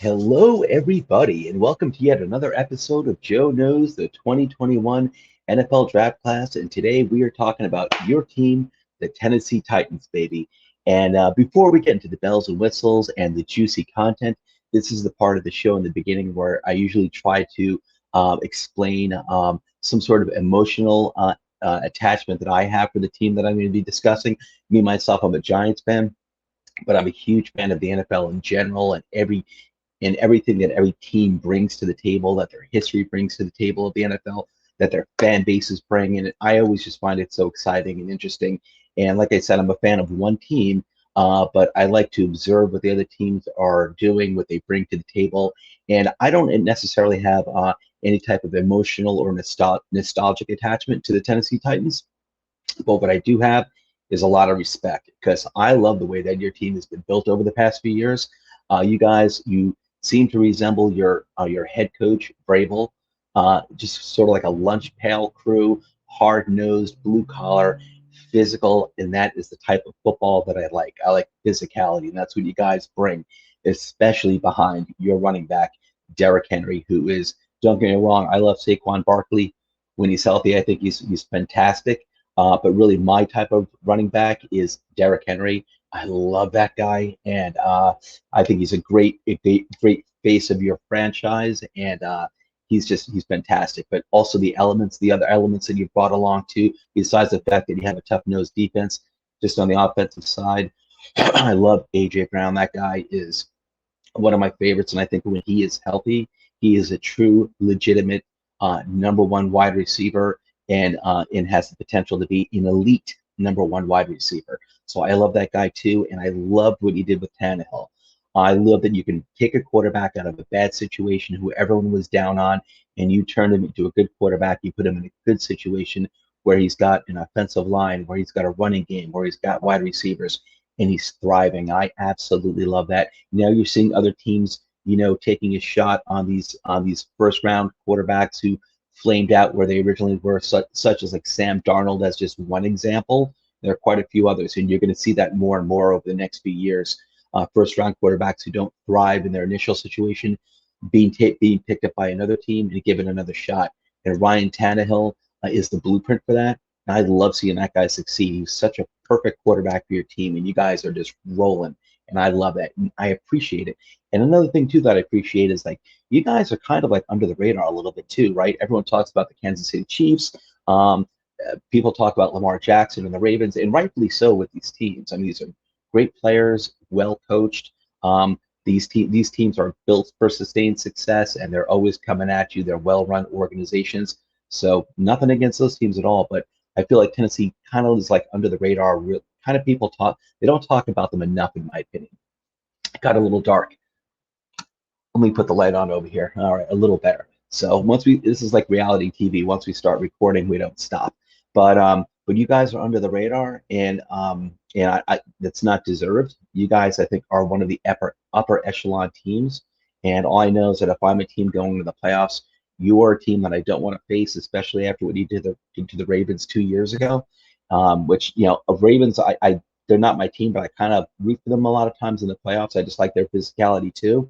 Hello, everybody, and welcome to yet another episode of Joe Knows the 2021 NFL Draft Class. And today we are talking about your team, the Tennessee Titans, baby. And before we get into the bells and whistles and the juicy content, this is the part of the show in the beginning where I usually try to explain some sort of emotional attachment that I have for the team that I'm going to be discussing. Me, myself, I'm a Giants fan, but I'm a huge fan of the NFL in general and everything that every team brings to the table, that their history brings to the table of the NFL, that their fan bases bring. And I always just find it so exciting and interesting. And like I said, I'm a fan of one team, but I like to observe what the other teams are doing, what they bring to the table. And I don't necessarily have any type of emotional or nostalgic attachment to the Tennessee Titans. But what I do have is a lot of respect because I love the way that your team has been built over the past few years. You seem to resemble your head coach, Vrabel, just sort of like a lunch pail crew, hard nosed, blue collar, physical, and that is the type of football that I like. I like physicality, and that's what you guys bring, especially behind your running back, Derrick Henry, who is, don't get me wrong, I love Saquon Barkley when he's healthy. I think he's fantastic. But really, my type of running back is Derrick Henry. I love that guy, and I think he's a great face of your franchise, and he's fantastic. But also the other elements that you've brought along too, besides the fact that you have a tough nosed defense, just on the offensive side. I love AJ Brown. That guy is one of my favorites, and I think when he is healthy, he is a true, legitimate number one wide receiver, and has the potential to be an elite number one wide receiver. So I love that guy too, and I loved what he did with Tannehill. I love that you can take a quarterback out of a bad situation who everyone was down on, and you turn him into a good quarterback. You put him in a good situation where he's got an offensive line, where he's got a running game, where he's got wide receivers, and he's thriving. I absolutely love that. Now you're seeing other teams, taking a shot on these first round quarterbacks who flamed out where they originally were, such as like Sam Darnold as just one example. There are quite a few others, and you're going to see that more and more over the next few years. First round quarterbacks who don't thrive in their initial situation being picked up by another team and given another shot. And Ryan Tannehill is the blueprint for that. And I love seeing that guy succeed. He's such a perfect quarterback for your team, and you guys are just rolling. And I love that. And I appreciate it. And another thing too that I appreciate is like you guys are kind of like under the radar a little bit too, right? Everyone talks about the Kansas City Chiefs. People talk about Lamar Jackson and the Ravens, and rightfully so with these teams. I mean, these are great players, well coached. These teams are built for sustained success, and they're always coming at you. They're well-run organizations. So nothing against those teams at all, but I feel like Tennessee kind of is like under the radar. Kind of people talk. They don't talk about them enough, in my opinion. It got a little dark. Let me put the light on over here. All right, a little better. So this is like reality TV. Once we start recording, we don't stop. But you guys are under the radar, and that's not deserved. You guys, I think, are one of the upper echelon teams. And all I know is that if I'm a team going to the playoffs, you are a team that I don't want to face, especially after what you did to the Ravens 2 years ago. Which of Ravens, I they're not my team, but I kind of root for them a lot of times in the playoffs. I just like their physicality too.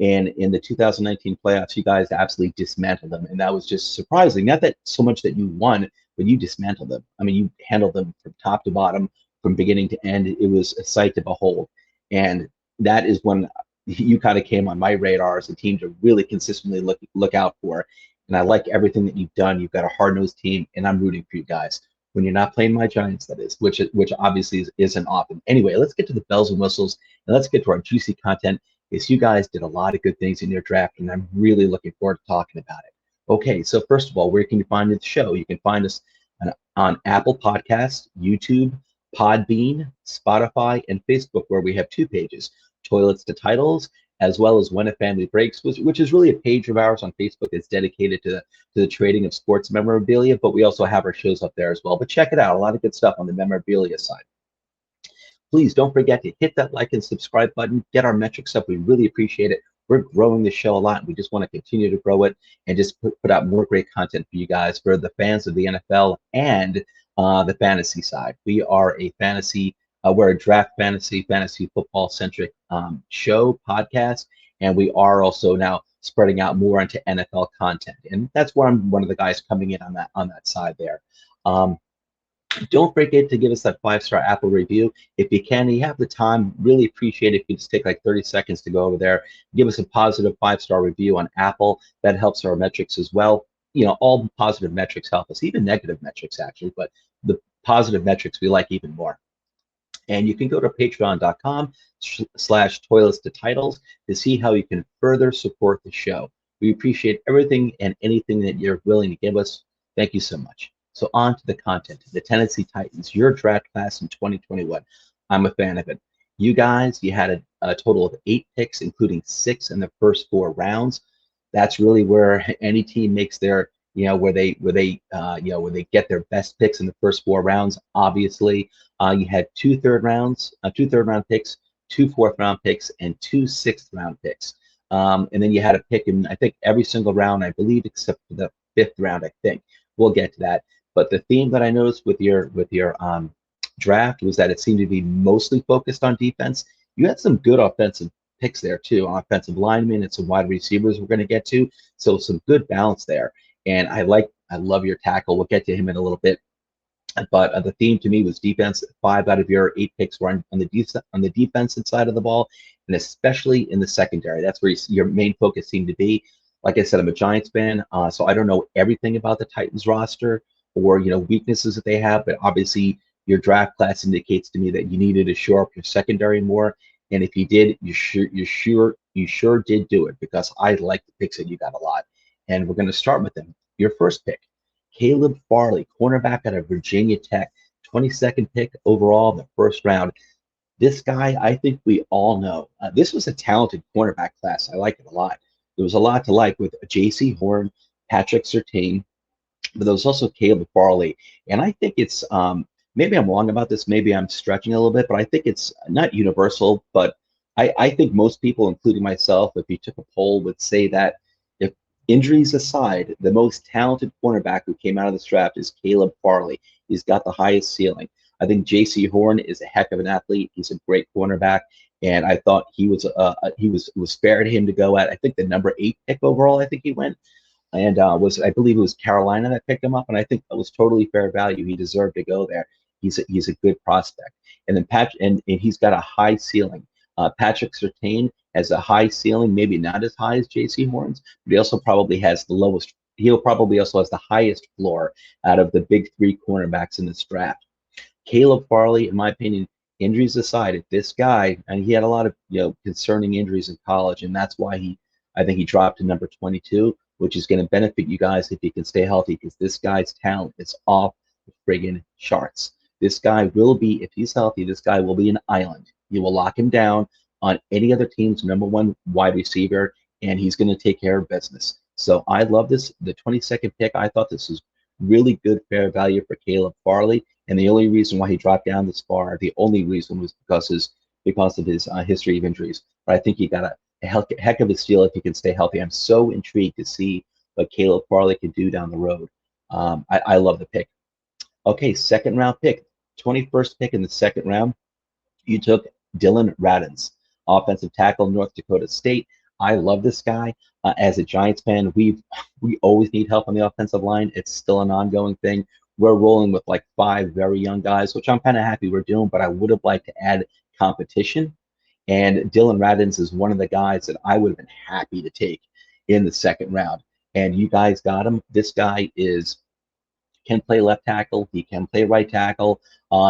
And in the 2019 playoffs, you guys absolutely dismantled them, and that was just surprising. Not that so much that you won, but you dismantled them. I mean, you handled them from top to bottom, from beginning to end. It was a sight to behold, and that is when you kind of came on my radar as a team to really consistently look out for. And I like everything that you've done. You've got a hard-nosed team, and I'm rooting for you guys. When you're not playing my Giants, that is, which obviously isn't often. Anyway, let's get to the bells and whistles, and let's get to our juicy content. Is you guys did a lot of good things in your draft, and I'm really looking forward to talking about it. Okay, so first of all, where can you find the show? You can find us on Apple Podcasts, YouTube, Podbean, Spotify, and Facebook, where we have two pages, Toilets to Titles, as well as When a Family Breaks, which is really a page of ours on Facebook that's dedicated to the trading of sports memorabilia, but we also have our shows up there as well. But check it out, a lot of good stuff on the memorabilia side. Please don't forget to hit that like and subscribe button. Get our metrics up. We really appreciate it. We're growing the show a lot, and we just want to continue to grow it and just put out more great content for you guys, for the fans of the NFL and the fantasy side. We are a we're a draft fantasy football centric show podcast, and we are also now spreading out more into NFL content, and that's where I'm one of the guys coming in on that side there. Um, don't forget to give us that 5-star Apple review. If you can, you have the time, really appreciate it if you just take like 30 seconds to go over there, give us a positive 5-star review on Apple. That helps our metrics as well. You know, all positive metrics help us, even negative metrics actually, but the positive metrics we like even more. And you can go to patreon.com/toilets to titles to see how you can further support the show. We appreciate everything and anything that you're willing to give us. Thank you so much. So on to the content. The Tennessee Titans, your draft class in 2021. I'm a fan of it. You guys, you had a total of 8 picks, including 6 in the first 4 rounds. That's really where any team makes their, where they get their best picks in the first 4 rounds. Obviously, you had 2 third round picks, 2 fourth round picks, and 2 sixth round picks. And then you had a pick in, I think, every single round, I believe, except for the 5th round, I think. We'll get to that. But the theme that I noticed with your draft was that it seemed to be mostly focused on defense. You had some good offensive picks there too, offensive linemen and some wide receivers we're going to get to. So some good balance there. And I love your tackle. We'll get to him in a little bit. But the theme to me was defense. 5 out of your 8 picks were on the defensive side of the ball, and especially in the secondary. That's where your main focus seemed to be. Like I said, I'm a Giants fan, so I don't know everything about the Titans roster or weaknesses that they have. But obviously, your draft class indicates to me that you needed to shore up your secondary more. And if you did, you sure did do it, because I like the picks that you got a lot. And we're going to start with them. Your first pick, Caleb Farley, cornerback out of Virginia Tech, 22nd pick overall in the first round. This guy, I think we all know. This was a talented cornerback class. I like it a lot. There was a lot to like with J.C. Horn, Patrick Surtain, but there was also Caleb Farley. And I think it's, maybe I'm wrong about this, maybe I'm stretching a little bit, but I think it's not universal, but I think most people, including myself, if you took a poll, would say that if injuries aside, the most talented cornerback who came out of this draft is Caleb Farley. He's got the highest ceiling. I think J.C. Horn is a heck of an athlete. He's a great cornerback, and I thought he was fair to him to go at, I think, the number 8 pick overall. I think he went, and I believe it was Carolina that picked him up, and I think that was totally fair value. He deserved to go there. He's a good prospect, and then and he's got a high ceiling. Patrick Surtain has a high ceiling, maybe not as high as J.C. Horn's, but he also probably has the lowest. He'll probably also has the highest floor out of the big 3 cornerbacks in this draft. Caleb Farley, in my opinion, injuries aside, this guy, and he had a lot of concerning injuries in college, and that's why I think he dropped to number 22, which is going to benefit you guys if he can stay healthy, because this guy's talent is off the friggin' charts. This guy will be, if he's healthy, this guy will be an island. You will lock him down on any other team's number 1 wide receiver, and he's going to take care of business. So I love this. The 22nd pick, I thought this was really good fair value for Caleb Farley. And the only reason why he dropped down this far, the only reason was because of his history of injuries. But I think he got a heck of a steal if he can stay healthy. I'm so intrigued to see what Caleb Farley can do down the road. I love the pick. Okay, second round pick, 21st pick in the second round. You took Dylan Radins, offensive tackle, North Dakota State. I love this guy. As a Giants fan, we always need help on the offensive line. It's still an ongoing thing. We're rolling with like 5 very young guys, which I'm kind of happy we're doing, but I would have liked to add competition. And Dylan Radins is one of the guys that I would have been happy to take in the second round. And you guys got him. This guy can play left tackle. He can play right tackle.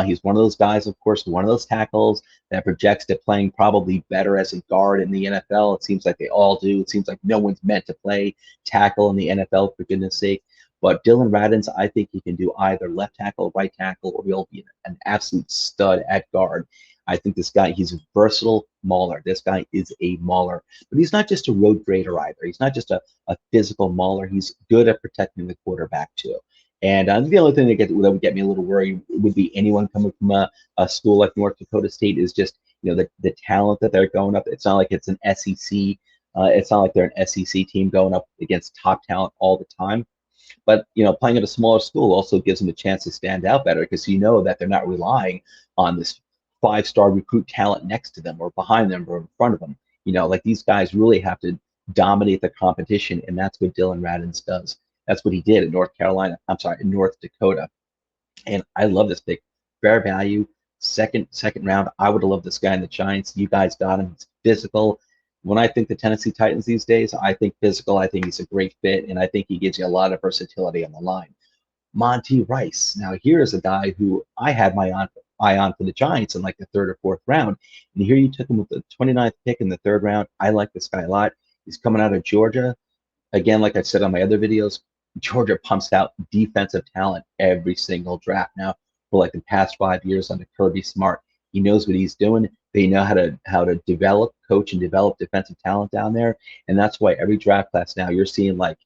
He's one of those guys, of course, one of those tackles that projects to playing probably better as a guard in the NFL. It seems like they all do. It seems like no one's meant to play tackle in the NFL, for goodness sake. But Dylan Radins, I think he can do either left tackle, right tackle, or he'll be an absolute stud at guard. I think this guy, he's a versatile mauler. This guy is a mauler. But he's not just a road grader either. He's not just a physical mauler. He's good at protecting the quarterback too. And the only thing that would get me a little worried would be anyone coming from a school like North Dakota State is just, the talent that they're going up. It's not like it's an SEC. It's not like they're an SEC team going up against top talent all the time. But, playing at a smaller school also gives them a chance to stand out better, because that they're not relying on this 5-star recruit talent next to them or behind them or in front of them. Like these guys really have to dominate the competition, and that's what Dylan Radins does. That's what he did in North Carolina. I'm sorry, in North Dakota. And I love this pick. Fair value, second round. I would have loved this guy in the Giants. You guys got him. He's physical. When I think the Tennessee Titans these days, I think physical. I think he's a great fit, and I think he gives you a lot of versatility on the line. Monty Rice. Now here's a guy who I had my eye on for the Giants in like the third or fourth round, and here you took him with the 29th pick in the third round. I like this guy a lot. He's coming out of Georgia. Again, like I said on my other videos, Georgia pumps out defensive talent every single draft now for like the past 5 years under Kirby Smart. He knows what he's doing. They know how to develop, coach, and develop defensive talent down there, and that's why every draft class now you're seeing like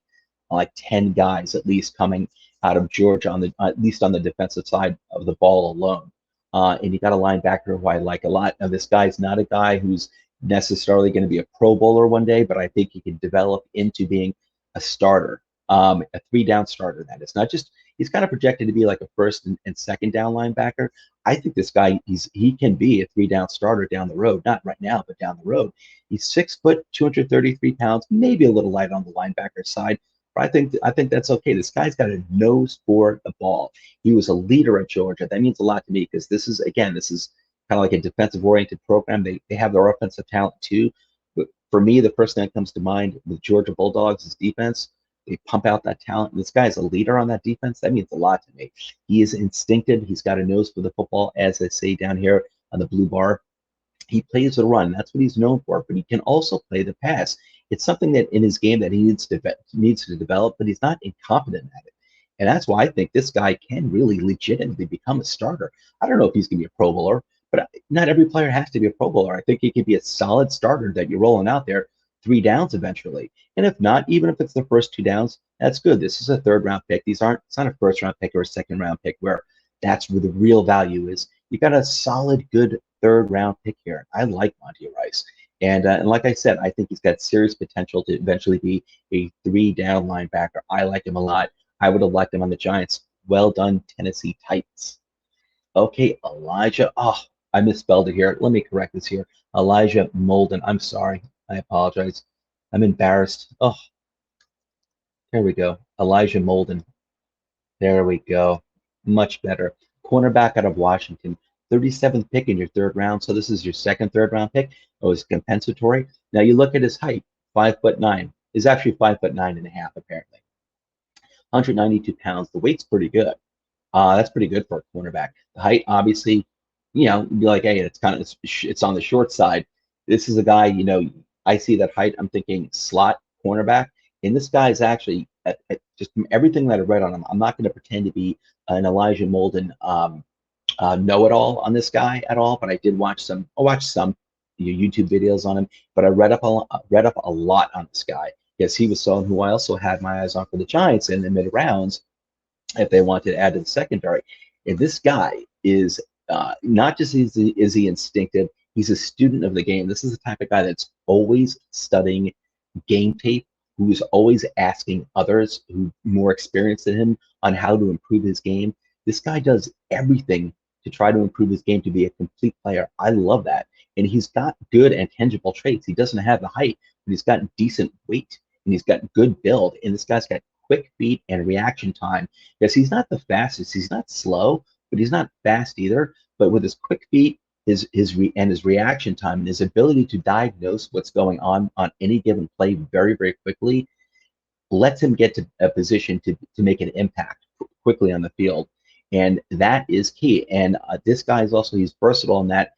10 guys at least coming out of Georgia on the at least on the defensive side of the ball alone. And you got a linebacker who I like a lot. Now this guy's not a guy who's necessarily going to be a Pro Bowler one day, but I think he can develop into being a starter, a three-down starter. That is not just he's kind of projected to be like a first and second down linebacker. I think this guy he can be a three-down starter down the road, not right now, but down the road. He's 6 foot, 233 pounds, maybe a little light on the linebacker side. But I think that's okay. This guy's got a nose for the ball. He was a leader at Georgia. That means a lot to me because this is kind of like a defensive oriented program. They have their offensive talent too. But for me, the person that comes to mind with Georgia Bulldogs is defense. They pump out that talent. This guy is a leader on that defense. That means a lot to me. He is instinctive. He's got a nose for the football, as I say down here on the blue bar. He plays the run. That's what he's known for. But he can also play the pass. It's something that in his game that he needs to develop, but he's not incompetent at it. And that's why I think this guy can really legitimately become a starter. I don't know if he's going to be a Pro Bowler, but not every player has to be a Pro Bowler. I think he could be a solid starter that you're rolling out there 3 downs eventually. And if not, even if it's the first 2 downs, that's good. This is a third round pick. It's not a first round pick or a second round pick where that's where the real value is. You got a solid, good third round pick here. I like Monty Rice. And like I said, I think he's got serious potential to eventually be a 3-down linebacker. I like him a lot. I would have liked him on the Giants. Well done, Tennessee Titans. Okay, Elijah. Oh, I misspelled it here. Let me correct this here. Elijah Molden. I'm sorry. I apologize. I'm embarrassed. Oh, there we go. Elijah Molden. There we go. Much better. Cornerback out of Washington. 37th pick in your third round. So this is your second third round pick. It was compensatory. Now you look at his height, 5'9". He's actually 5'9.5" apparently. 192 pounds. The weight's pretty good. That's pretty good for a cornerback. The height, obviously, you'd be like, hey, it's on the short side. This is a guy, I see that height. I'm thinking slot cornerback, and this guy is actually just from everything that I read on him. I'm not going to pretend to be an Elijah Molden know-it-all on this guy at all, but I did watch some. I watched some YouTube videos on him, but I read up a lot on this guy because he was someone who I also had my eyes on for the Giants in the mid rounds if they wanted to add to the secondary. And this guy is not just is he instinctive, he's a student of the game. This is the type of guy that's always studying game tape, who is always asking others who are more experienced than him on how to improve his game. This guy does everything to try to improve his game to be a complete player. I love that. And he's got good and tangible traits. He doesn't have the height, but he's got decent weight and he's got good build. And this guy's got quick feet and reaction time. Yes, he's not the fastest. He's not slow, but he's not fast either. But with his quick feet, his reaction time and his ability to diagnose what's going on any given play very, very quickly lets him get to a position to make an impact quickly on the field. And that is key. And this guy is also, he's versatile in that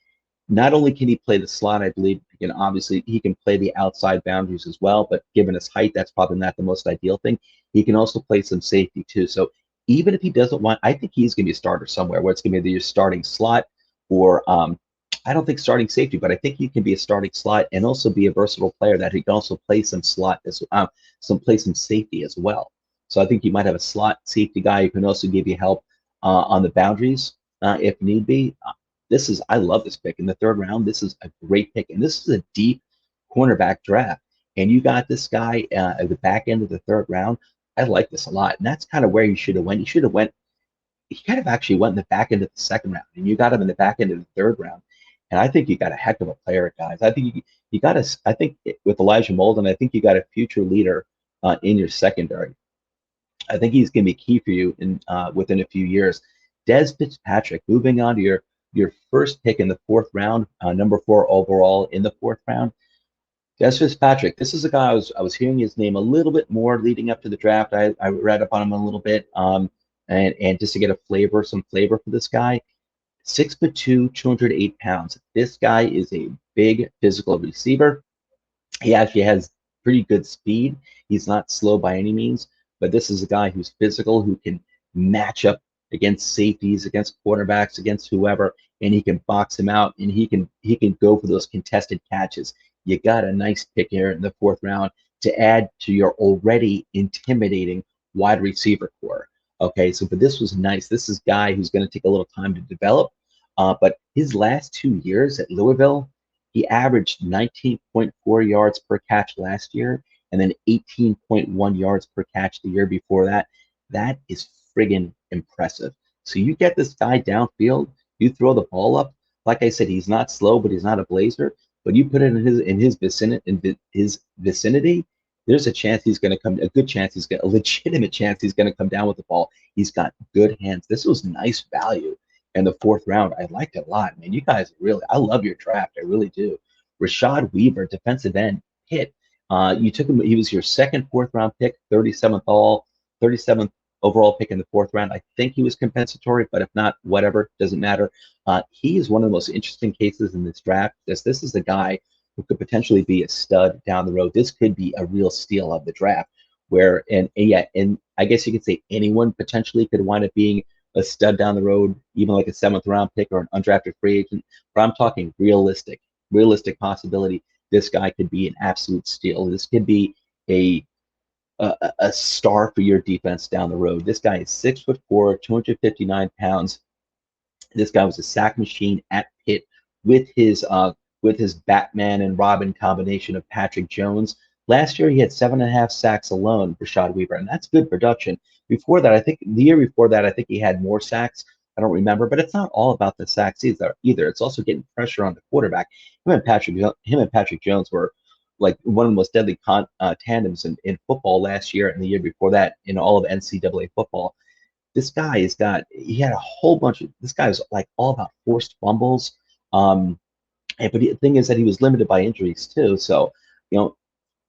not only can he play the slot, I believe, obviously he can play the outside boundaries as well, but given his height, that's probably not the most ideal thing. He can also play some safety too. So even if he doesn't want, I think he's going to be a starter somewhere where it's going to be either your starting slot or I don't think starting safety, but I think he can be a starting slot and also be a versatile player that he can also play some slot as play some safety as well. So I think you might have a slot safety guy who can also give you help on the boundaries if need be. I love this pick in the third round. This is a great pick, and this is a deep cornerback draft. And you got this guy at the back end of the third round. I like this a lot, and that's kind of where you should have went. He kind of actually went in the back end of the second round, and you got him in the back end of the third round. And I think you got a heck of a player, guys. I think you got a. I think with Elijah Molden, I think you got a future leader in your secondary. I think he's going to be key for you in within a few years. Des Fitzpatrick, moving on to your first pick in the fourth round, number 4 overall in the fourth round. Des Fitzpatrick. This is a guy I was hearing his name a little bit more leading up to the draft. I read up on him a little bit, and just to get some flavor for this guy. 6'2", 208 pounds. This guy is a big physical receiver. He actually has pretty good speed. He's not slow by any means, but this is a guy who's physical, who can match up against safeties, against quarterbacks, against whoever, and he can box him out, and he can go for those contested catches. You got a nice pick here in the fourth round to add to your already intimidating wide receiver core. Okay, so but this was nice. This is a guy who's going to take a little time to develop, but his last 2 years at Louisville, he averaged 19.4 yards per catch last year, and then 18.1 yards per catch the year before that. That is friggin' impressive. So you get this guy downfield, you throw the ball up. Like I said, he's not slow, but he's not a blazer. But you put it in his vicinity, there's a chance he's going to come. A legitimate chance he's going to come down with the ball. He's got good hands. This was nice value in the fourth round. I liked it a lot, man. You guys really, I love your draft. I really do. Rashad Weaver, defensive end, hit. You took him. He was your second fourth round pick, 37th overall pick in the fourth round. I think he was compensatory, but if not, whatever, doesn't matter. He is one of the most interesting cases in this draft. This is the guy who could potentially be a stud down the road. This could be a real steal of the draft. And I guess you could say anyone potentially could wind up being a stud down the road, even like a 7th round pick or an undrafted free agent. But I'm talking realistic possibility. This guy could be an absolute steal. This could be a star for your defense down the road. This guy is 6'4", 259 pounds. This guy was a sack machine at Pitt with his Batman and Robin combination of Patrick Jones. Last year he had 7.5 sacks alone, Rashad Weaver, and that's good production. Before that, I think the year before that, I think he had more sacks. I don't remember, but it's not all about the sacks either. It's also getting pressure on the quarterback. Him and Patrick Jones were like one of the most deadly tandems in football last year and the year before that in all of NCAA football. This guy he had a whole bunch of, this guy was like all about forced fumbles. But the thing is that he was limited by injuries too. So,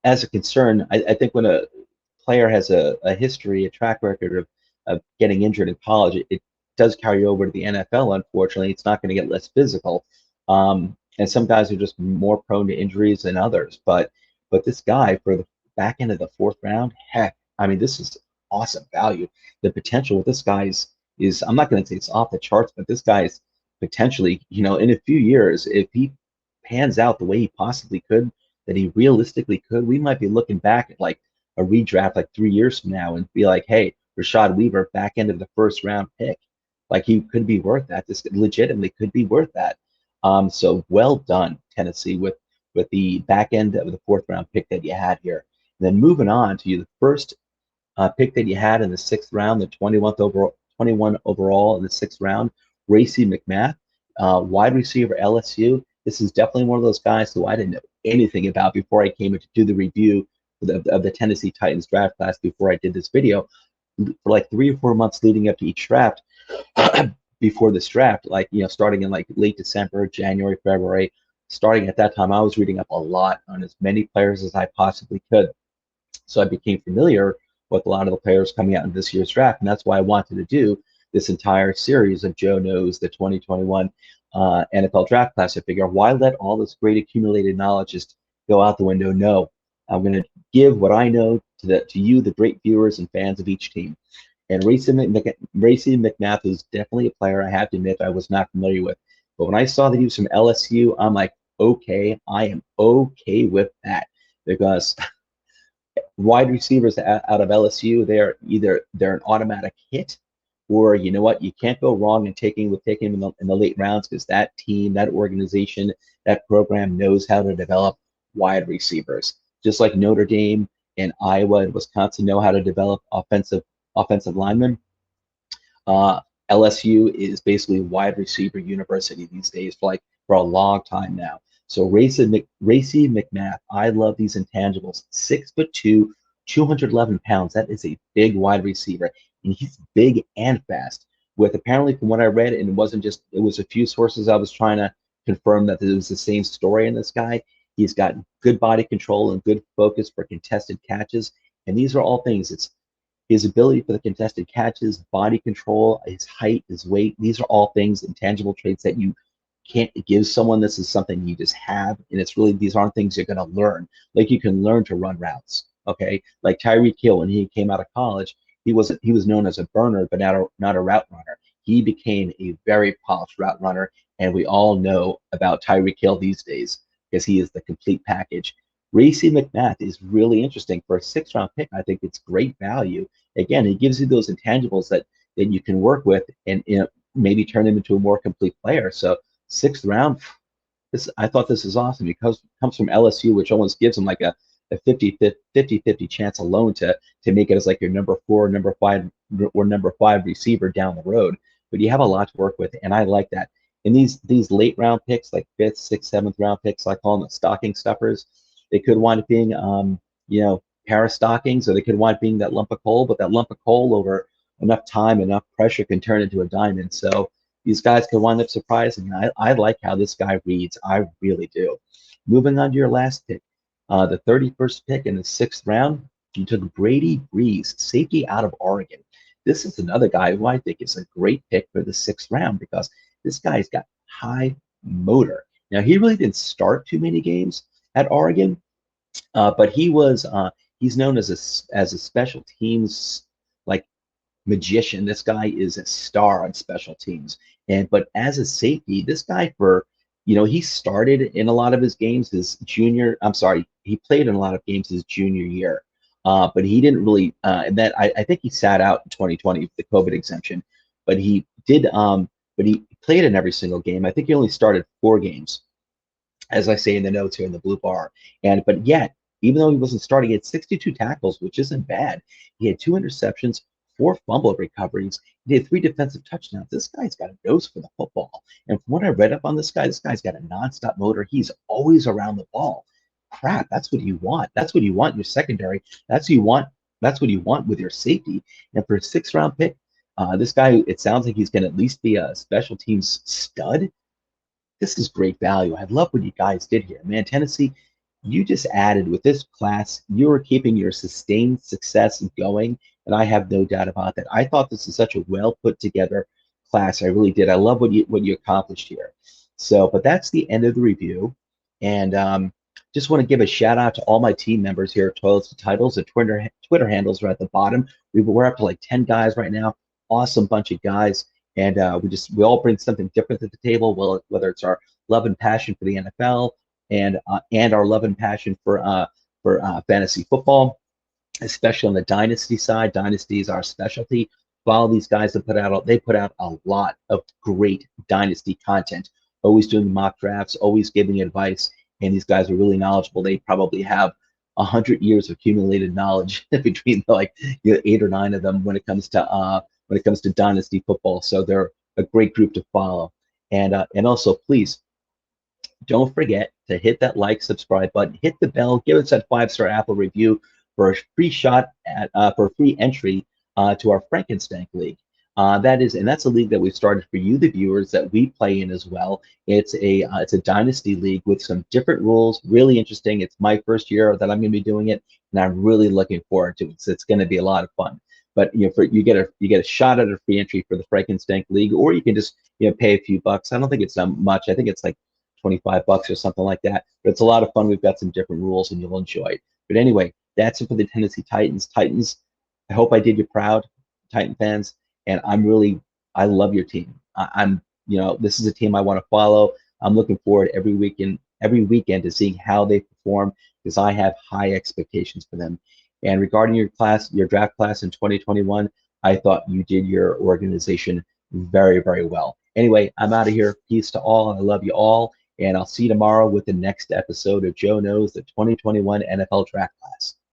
as a concern, I think when a player has a history, a track record of getting injured in college, it does carry over to the NFL. Unfortunately, it's not going to get less physical. And some guys are just more prone to injuries than others. But this guy for the back end of the fourth round, heck, I mean, this is awesome value. The potential with this guy is I'm not going to say it's off the charts, but this guy is potentially, in a few years, if he pans out the way he possibly could, that he realistically could, we might be looking back at like a redraft like 3 years from now and be like, hey, Rashad Weaver, back end of the first round pick. Like he could be worth that. This legitimately could be worth that. So well done, Tennessee, with the back end of the fourth round pick that you had here. And then moving on to the first pick that you had in the 6th round, the 21 overall in the 6th round, Racey McMath, wide receiver, LSU. This is definitely one of those guys who I didn't know anything about before I came in to do the review of the Tennessee Titans draft class before I did this video. For like 3 or 4 months leading up to each draft, before this draft, like, starting in like late December, January, February, starting at that time, I was reading up a lot on as many players as I possibly could. So I became familiar with a lot of the players coming out in this year's draft. And that's why I wanted to do this entire series of Joe Knows the 2021 NFL draft class. I figure, why let all this great accumulated knowledge just go out the window? No, I'm going to give what I know to you, the great viewers and fans of each team. And Racey McMath is definitely a player I have to admit I was not familiar with. But when I saw that he was from LSU, I'm like, okay, I am okay with that, because wide receivers out of LSU, they're an automatic hit, or you know what, you can't go wrong in taking him in the late rounds, because that team, that organization, that program knows how to develop wide receivers. Just like Notre Dame and Iowa and Wisconsin know how to develop offensive linemen. LSU is basically wide receiver university these days, for for a long time now. So Racy McMath, I love these intangibles. 6'2", 211 pounds. That is a big wide receiver, and he's big and fast. With apparently, from what I read, and it was a few sources I was trying to confirm that it was the same story in this guy. He's got good body control and good focus for contested catches, and these are all things. It's his ability for the contested catches, body control, his height, his weight. These are all things, intangible traits that you can't give someone. This is something you just have, and it's really, these aren't things you're going to learn. Like you can learn to run routes, okay? Like Tyreek Hill, when he came out of college, he was known as a burner, but not a route runner. He became a very polished route runner, and we all know about Tyreek Hill these days because he is the complete package. Racy McMath is really interesting for a 6th-round pick. I think it's great value. Again, he gives you those intangibles that you can work with and maybe turn him into a more complete player. So 6th round, I thought this is awesome because it comes from LSU, which almost gives him like a 50-50 chance alone to make it as like your number 4, number 5, or number 5 receiver down the road. But you have a lot to work with, and I like that. And these late round picks, like 5th, 6th, 7th round picks, I call them the stocking stuffers. They could wind up being, pair of stockings, or they could wind up being that lump of coal. But that lump of coal, over enough time, enough pressure, can turn into a diamond. So these guys could wind up surprising. I like how this guy reads. I really do. Moving on to your last pick, the 31st pick in the 6th round, you took Brady Breeze, safety out of Oregon. This is another guy who I think is a great pick for the 6th round because this guy's got high motor. Now, he really didn't start too many games at Oregon, but he's known as a special teams like magician. This guy is a star on special teams. But as a safety, this guy he started in a lot of his games he played in a lot of games his junior year. But he didn't really, and that I think he sat out in 2020 with the COVID exemption, but he did, but he played in every single game. I think he only started 4 games, as I say in the notes here in the blue bar. But yet, even though he wasn't starting, he had 62 tackles, which isn't bad. He had 2 interceptions, 4 fumble recoveries. He had 3 defensive touchdowns. This guy's got a nose for the football. And from what I read up on this guy's got a nonstop motor. He's always around the ball. Crap, that's what you want. That's what you want in your secondary. That's what you want. That's what you want with your safety. And for a 6th-round pick, this guy, it sounds like he's going to at least be a special teams stud. This is great value. I love what you guys did here. Man, Tennessee, you just added with this class, you are keeping your sustained success going, and I have no doubt about that. I thought this is such a well put together class. I really did. I love what you accomplished here. So, but that's the end of the review, and just want to give a shout out to all my team members here at Toilets to Titles. The Twitter handles are at the bottom. We're up to like 10 guys right now. Awesome bunch of guys. And we all bring something different to the table. Well, whether it's our love and passion for the NFL and our love and passion for fantasy football, especially on the dynasty side. Dynasty is our specialty. Follow these guys that they put out a lot of great dynasty content. Always doing mock drafts, always giving advice, and these guys are really knowledgeable. They probably have 100 years of accumulated knowledge between 8 or 9 of them when it comes to dynasty football. So they're a great group to follow. And also, please don't forget to hit that like, subscribe button, hit the bell, give us that 5-star Apple review for a free shot for a free entry to our Frankenstein League. That's a league that we've started for you, the viewers, that we play in as well. It's a dynasty league with some different rules, really interesting. It's my first year that I'm going to be doing it, and I'm really looking forward to it. So it's going to be a lot of fun. But you get a shot at a free entry for the Frankenstein League, or you can just pay a few bucks. I don't think it's much. I think it's like $25 or something like that. But it's a lot of fun. We've got some different rules, and you'll enjoy it. But anyway, that's it for the Tennessee Titans. Titans, I hope I did you proud, Titan fans. And I love your team. This is a team I want to follow. I'm looking forward every weekend to seeing how they perform because I have high expectations for them. And regarding your draft class in 2021, I thought you did your organization very, very well. Anyway, I'm out of here. Peace to all. I love you all. And I'll see you tomorrow with the next episode of Joe Knows the 2021 NFL Draft Class.